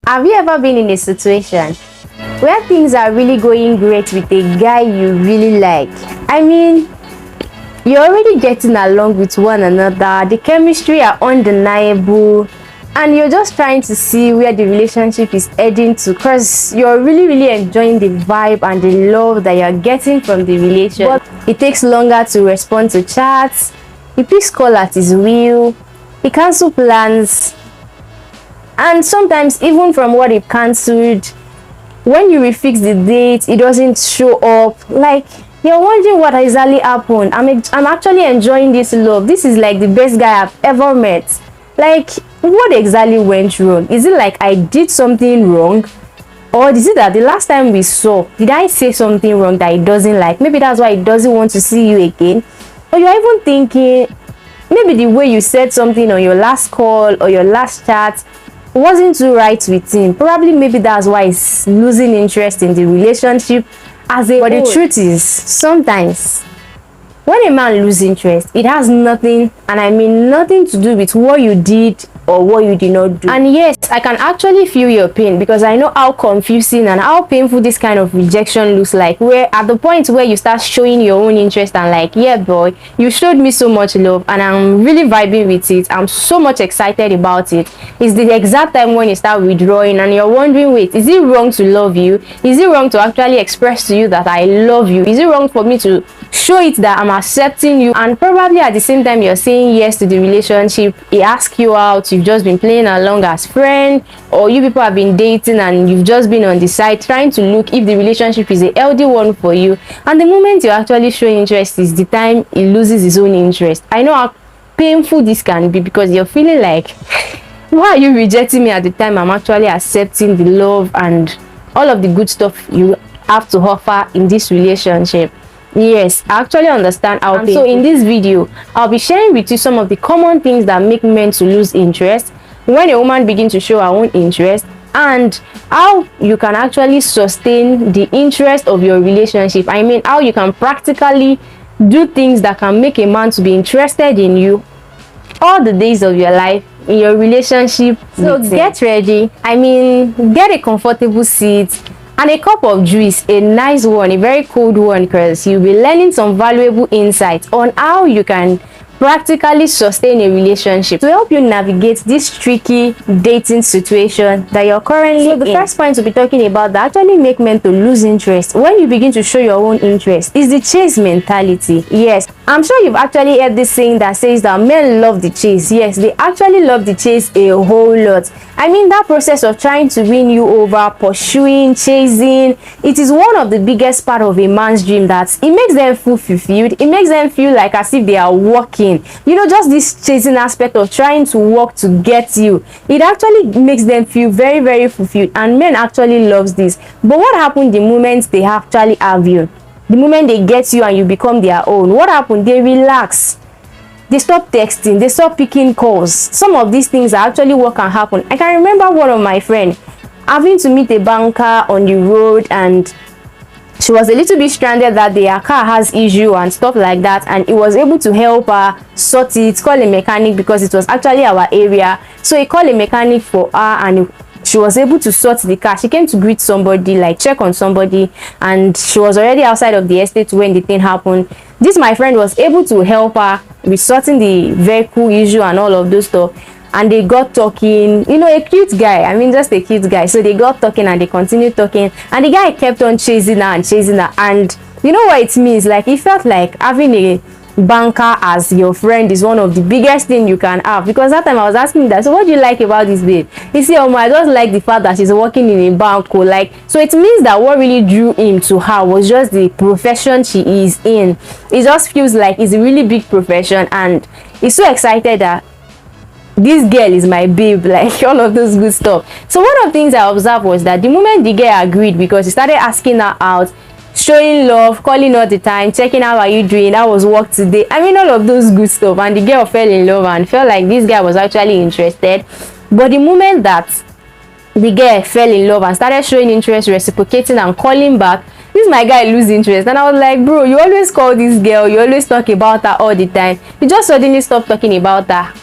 Have you ever been in a situation where things are really going great with a guy you really like? I mean, you're already getting along with one another, the chemistry are undeniable, and you're just trying to see where the relationship is heading to, because you're really enjoying the vibe and the love that you're getting from the relationship. But it takes longer to respond to chats, he picks call at his will, he cancels plans, and sometimes even from what he cancelled, when you refix the date, it doesn't show up. Like, you're wondering what exactly happened. I'm actually enjoying this love. This is like the best guy I've ever met. Like, what exactly went wrong? Is it like I did something wrong? Or is it that the last time we saw, did I say something wrong that he doesn't like? Maybe that's why he doesn't want to see you again. Or you're even thinking, maybe the way you said something on your last call or your last chat wasn't too right with him. Probably maybe that's why he's losing interest in the relationship as a whole. But the truth is, sometimes when a man loses interest, it has nothing, and I mean nothing, to do with what you did or what you did not do. And yes, I can actually feel your pain, because I know how confusing and how painful this kind of rejection looks like, where at the point where you start showing your own interest and like, yeah boy, you showed me so much love and I'm really vibing with it, I'm so much excited about it, it's the exact time when you start withdrawing and you're wondering, wait, is it wrong to love you? Is it wrong to actually express to you that I love you? Is it wrong for me to show it that I'm accepting you? And probably at the same time you're saying yes to the relationship, he asks you out, you've just been playing along as friend, or you people have been dating and you've just been on the side trying to look if the relationship is a healthy one for you, and the moment you actually show interest is the time he loses his own interest. I know how painful this can be, because you're feeling like, why are you rejecting me at the time I'm actually accepting the love and all of the good stuff you have to offer in this relationship? Yes, I actually understand how painful. So in this video, I'll be sharing with you some of the common things that make men to lose interest when a woman begins to show her own interest, and how you can actually sustain the interest of your relationship. I mean, how you can practically do things that can make a man to be interested in you all the days of your life in your relationship. So get ready. I mean, get a comfortable seat and a cup of juice, a nice one, a very cold one, because you'll be learning some valuable insights on how you can practically sustain a relationship to help you navigate this tricky dating situation that you're currently in. So the first point to be talking about that actually make men to lose interest when you begin to show your own interest is the chase mentality. Yes, I'm sure you've actually heard this saying that says that men love the chase. Yes, they actually love the chase a whole lot. I mean, that process of trying to win you over, pursuing, chasing, it is one of the biggest part of a man's dream, that it makes them feel fulfilled. It makes them feel like as if they are working. You know, just this chasing aspect of trying to work to get you, it actually makes them feel very fulfilled, and men actually loves this. But what happens the moment they actually have you? The moment they get you and you become their own, what happens? They relax. They stop texting, they stop picking calls. Some of these things are actually what can happen. I can remember one of my friends having to meet a banker on the road, and she was a little bit stranded that day. Her car has issue and stuff like that, and he was able to help her sort it, call a mechanic, because it was actually our area. So he called a mechanic for her and she was able to sort the car. She came to greet somebody, like check on somebody, and she was already outside of the estate when the thing happened. This my friend was able to help her with sorting the vehicle issue and all of those stuff, and they got talking. You know, a cute guy, I mean just a cute guy. So they got talking and they continued talking, and the guy kept on chasing her, and you know what it means? Like, it felt like having a banker as your friend is one of the biggest thing you can have, because that time I was asking that, so what do you like about this babe? He said, oh my, I just like the fact that she's working in a bank. Like, so it means that what really drew him to her was just the profession she is in. It just feels like it's a really big profession, and he's so excited that this girl is my babe, like all of those good stuff. So one of the things I observed was that the moment the girl agreed, because he started asking her out, showing love, calling all the time, checking how are you doing, how was work today, I mean all of those good stuff, and the girl fell in love and felt like this guy was actually interested. But the moment that the girl fell in love and started showing interest, reciprocating and calling back, this my guy lose interest. And I was like, bro, you always call this girl, you always talk about her all the time, you just suddenly stop talking about her.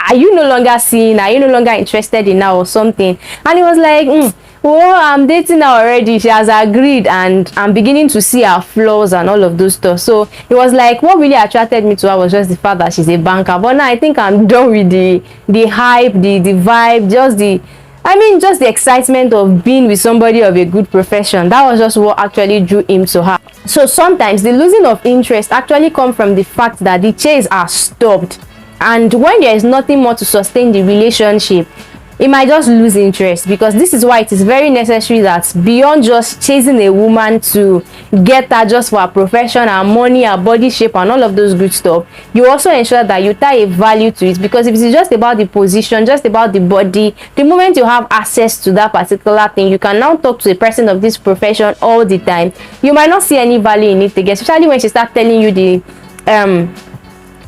are you no longer seeing, are you no longer interested in her or something? And he was like, well, I'm dating her already, she has agreed, and I'm beginning to see her flaws and all of those stuff. So it was like, what really attracted me to her was just the fact that she's a banker. But now I think I'm done with the hype, the vibe, just the excitement of being with somebody of a good profession. That was just what actually drew him to her. So sometimes the losing of interest actually comes from the fact that the chase are stopped, and when there is nothing more to sustain the relationship, it might just lose interest. Because this is why it is very necessary that beyond just chasing a woman to get her just for her profession, her money, her body shape and all of those good stuff, you also ensure that you tie a value to it. Because if it is just about the position, just about the body, the moment you have access to that particular thing, you can now talk to a person of this profession all the time, you might not see any value in it again, especially when she starts telling you the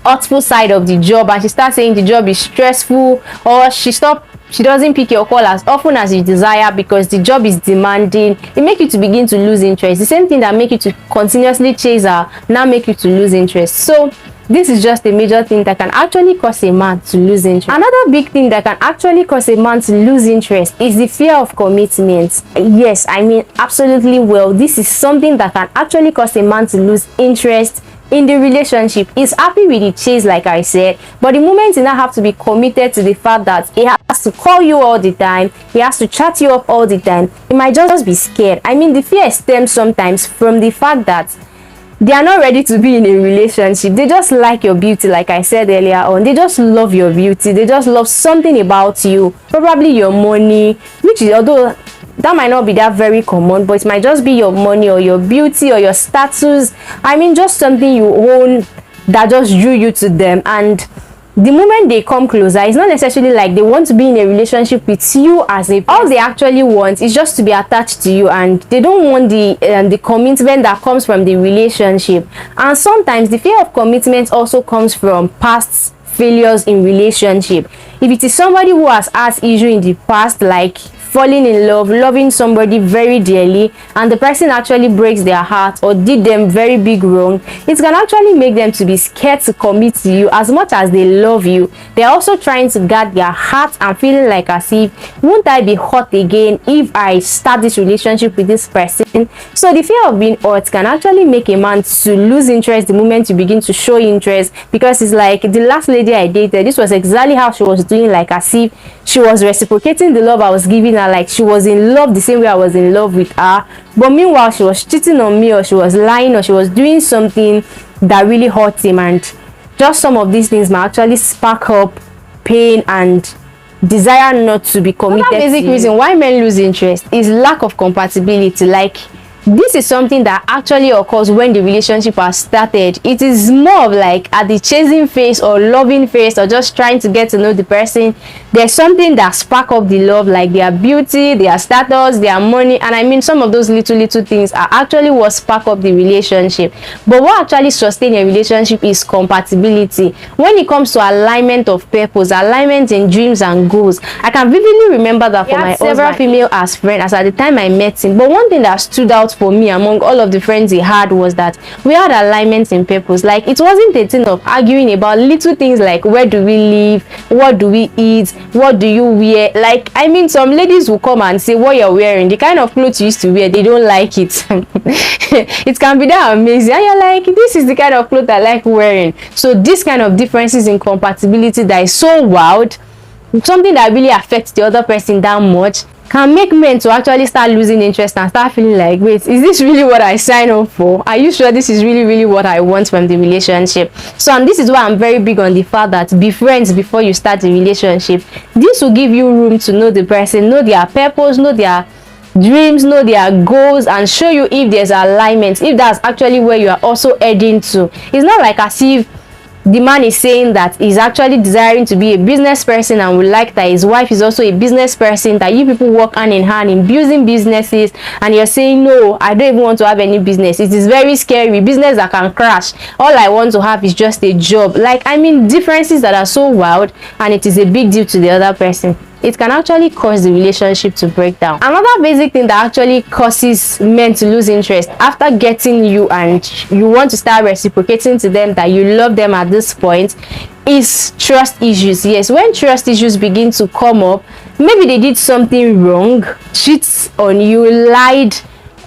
hurtful side of the job, and she starts saying the job is stressful, or she doesn't pick your call as often as you desire because the job is demanding. It makes you to begin to lose interest. The same thing that make you to continuously chase her now make you to lose interest. So this is just a major thing that can actually cause a man to lose interest. Another big thing that can actually cause a man to lose interest is the fear of commitment. Yes, I mean absolutely well. This is something that can actually cause a man to lose interest in the relationship. He's happy with the chase, like I said, but the moment you now have to be committed to the fact that he has to call you all the time, he has to chat you up all the time, he might just be scared. I mean, the fear stems sometimes from the fact that they are not ready to be in a relationship. They just like your beauty, like I said earlier on. They just love your beauty. They just love something about you, probably your money, which is, although that might not be that very common, but it might just be your money or your beauty or your status. I mean, just something you own that just drew you to them. And the moment they come closer, it's not necessarily like they want to be in a relationship with you as a person. All they actually want is just to be attached to you, and they don't want the commitment that comes from the relationship. And sometimes the fear of commitment also comes from past failures in relationship. If it is somebody who has had issue in the past, like falling in love, loving somebody very dearly, and the person actually breaks their heart or did them very big wrong, it can actually make them to be scared to commit to you. As much as they love you, they're also trying to guard their heart and feeling like as if, won't I be hurt again if I start this relationship with this person? So the fear of being hurt can actually make a man to lose interest the moment you begin to show interest, because it's like the last lady I dated, this was exactly how she was doing, like as if she was reciprocating the love I was giving her, like she was in love the same way I was in love with her. But meanwhile, she was cheating on me, or she was lying, or she was doing something that really hurt him. And just some of these things might actually spark up pain and desire not to be committed. Another basic reason why men lose interest is lack of compatibility. Like, this is something that actually occurs when the relationship has started. It is more of like at the chasing phase or loving phase, or just trying to get to know the person. There's something that spark up the love, like their beauty, their status, their money, and I mean some of those little things are actually what spark up the relationship. But what actually sustain a relationship is compatibility. When it comes to alignment of purpose, alignment in dreams and goals, I can vividly remember that for my several female as friends as at the time I met him. But one thing that stood out for me among all of the friends he had was that we had alignments in purpose. Like, it wasn't a thing of arguing about little things like where do we live, what do we eat, what do you wear. Like, I mean, some ladies will come and say what you're wearing, the kind of clothes you used to wear, they don't like it. It can be that amazing, and you're like, this is the kind of clothes I like wearing. So this kind of differences in compatibility that is so wild, something that really affects the other person that much, can make men to actually start losing interest and start feeling like, wait, is this really what I sign up for? Are you sure this is really what I want from the relationship? So, and this is why I'm very big on the fact that be friends before you start the relationship. This will give you room to know the person, know their purpose, know their dreams, know their goals, and show you if there's alignment, if that's actually where you are also heading to. It's not like as if the man is saying that he's actually desiring to be a business person and would like that his wife is also a business person, that you people work hand in hand in building businesses, and you're saying, no, I don't even want to have any business, it is very scary, business that can crash, all I want to have is just a job. Like, I mean, differences that are so wild, and it is a big deal to the other person. It can actually cause the relationship to break down. Another basic thing that actually causes men to lose interest after getting you and you want to start reciprocating to them that you love them at this point is trust issues. Yes, when trust issues begin to come up, maybe they did something wrong, cheats on you, lied,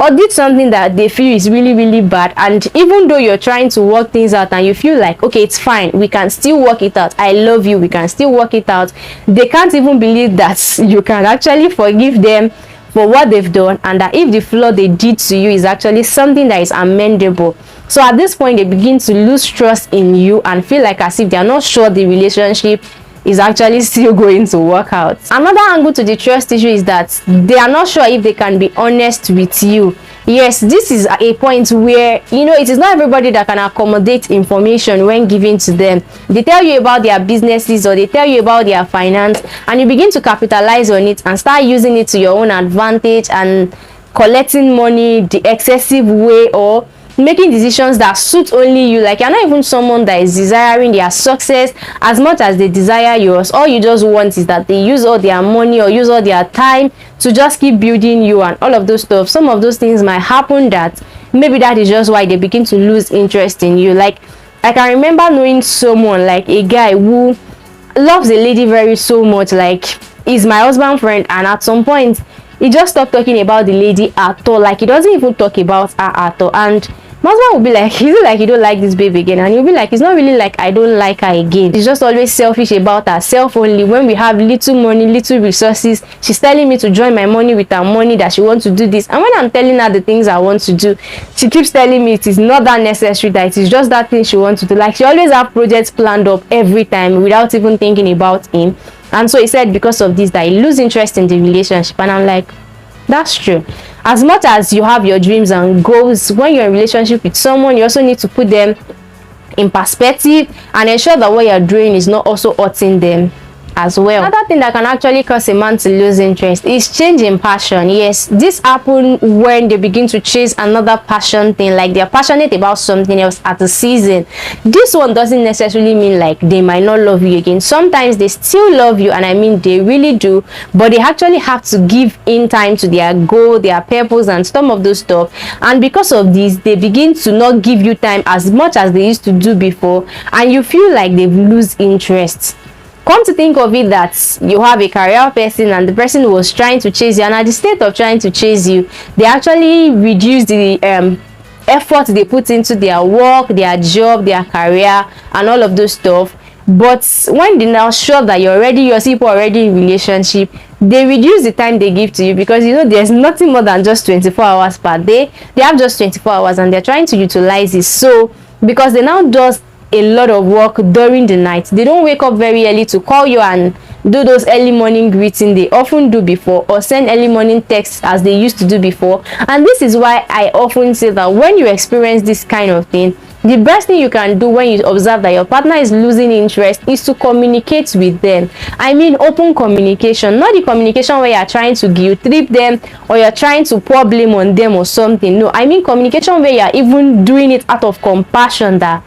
or did something that they feel is really really bad, and even though you're trying to work things out and you feel like, okay, it's fine, we can still work it out, I love you, we can still work it out, they can't even believe that you can actually forgive them for what they've done, and that if the flaw they did to you is actually something that is amendable. So at this point, they begin to lose trust in you and feel like as if they are not sure the relationship is actually still going to work out. Another angle to the trust issue is that they are not sure if they can be honest with you. Yes, this is a point where, you know, it is not everybody that can accommodate information when given to them. They tell you about their businesses or they tell you about their finance, and you begin to capitalize on it and start using it to your own advantage and collecting money the excessive way, or making decisions that suit only you. Like, you're not even someone that is desiring their success as much as they desire yours. All you just want is that they use all their money or use all their time to just keep building you and all of those stuff. Some of those things might happen that maybe that is just why they begin to lose interest in you. Like, I can remember knowing someone, like a guy who loves a lady very so much, like he's my husband friend, and at some point he just stopped talking about the lady at all. Like, he doesn't even talk about her at all. And my husband will be like, is it like you don't like this babe again? And he'll be like, it's not really like I don't like her again, she's just always selfish about herself only. When we have little money, little resources, she's telling me to join my money with her money, that she wants to do this, and when I'm telling her the things I want to do, she keeps telling me it is not that necessary, that it is just that thing she wants to do. Like, she always have projects planned up every time without even thinking about him. And so he said because of this that he lose interest in the relationship. And I'm like, that's true. As much as you have your dreams and goals, when you're in a relationship with someone, you also need to put them in perspective and ensure that what you're doing is not also hurting them as well. Another thing that can actually cause a man to lose interest is change in passion. Yes, this happens when they begin to chase another passion thing, like they're passionate about something else at a season. This one doesn't necessarily mean like they might not love you again. Sometimes they still love you, and I mean they really do, but they actually have to give in time to their goal, their purpose, and some of those stuff. And because of this, they begin to not give you time as much as they used to do before, and you feel like they've lose interest. Come to think of it, that you have a career person and the person was trying to chase you, and at the state of trying to chase you, they actually reduce the effort they put into their work, their job, their career, and all of those stuff. But when they now sure that your people already in relationship, they reduce the time they give to you, because you know there's nothing more than just 24 hours per day. They have just 24 hours and they're trying to utilize it. So because they now does a lot of work during the night, they don't wake up very early to call you and do those early morning greeting they often do before, or send early morning texts as they used to do before. And this is why I often say that when you experience this kind of thing, the best thing you can do when you observe that your partner is losing interest is to communicate with them. I mean open communication, not the communication where you're trying to guilt trip them or you're trying to pour blame on them or something. No, I mean communication where you're even doing it out of compassion, that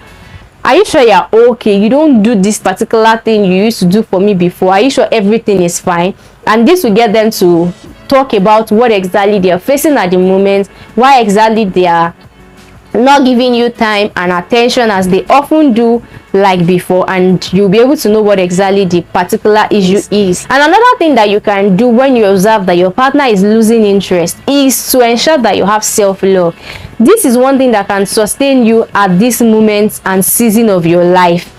are you sure you're okay? You don't do this particular thing you used to do for me before. Are you sure everything is fine? And this will get them to talk about what exactly they are facing at the moment, why exactly they are not giving you time and attention as they often do like before, and you'll be able to know what exactly the particular issue is. And another thing that you can do when you observe that your partner is losing interest is to ensure that you have self-love. This is one thing that can sustain you at this moment and season of your life.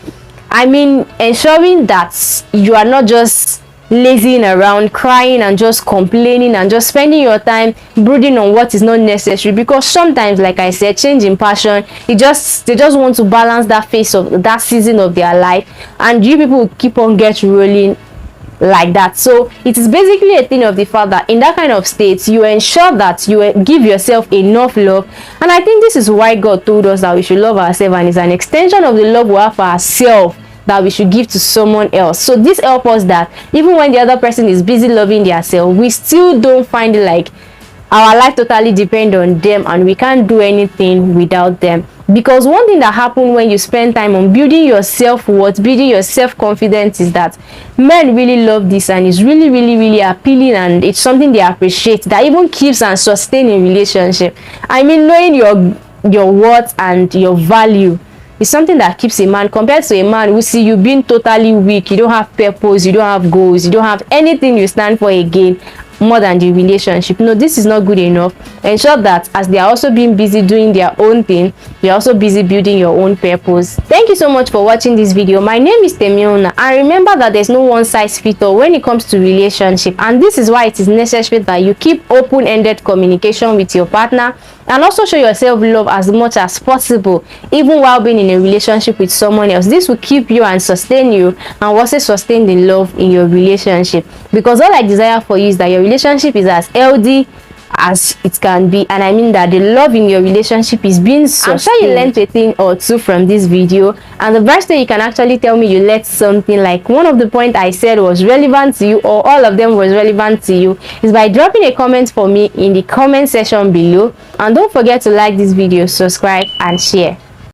I mean, ensuring that you are not just lazing around, crying and just complaining and just spending your time brooding on what is not necessary, because sometimes, like I said, change in passion, they just want to balance that phase of that season of their life, and you people keep on get rolling like that. So it is basically a thing of the fact that in that kind of state, you ensure that you give yourself enough love. And I think this is why God told us that we should love ourselves, and it's an extension of the love we have for ourselves that we should give to someone else. So this helps us that even when the other person is busy loving themselves, we still don't find it like our life totally depends on them and we can't do anything without them. Because one thing that happens when you spend time on building your self-worth, building your self-confidence, is that men really love this, and it's really really really appealing, and it's something they appreciate, that even keeps and sustains a relationship. I mean, knowing your worth and your value is something that keeps a man, compared to a man who see you being totally weak, you don't have purpose, you don't have goals, you don't have anything you stand for again more than the relationship. No, this is not good enough. Ensure that as they are also being busy doing their own thing, you're also busy building your own purpose. Thank you so much for watching this video. My name is Temiona, and remember that there's no one size fits all when it comes to relationship, and this is why it is necessary that you keep open-ended communication with your partner, and also show yourself love as much as possible even while being in a relationship with someone else. This will keep you and sustain you, and also sustain the love in your relationship, because all I desire for you is that your relationship is as healthy as it can be, and I mean that the love in your relationship is being sustained. I'm sure you learned a thing or two from this video, and the best way you can actually tell me you learned something, like one of the points I said was relevant to you or all of them was relevant to you, is by dropping a comment for me in the comment section below. And don't forget to like this video, subscribe and share.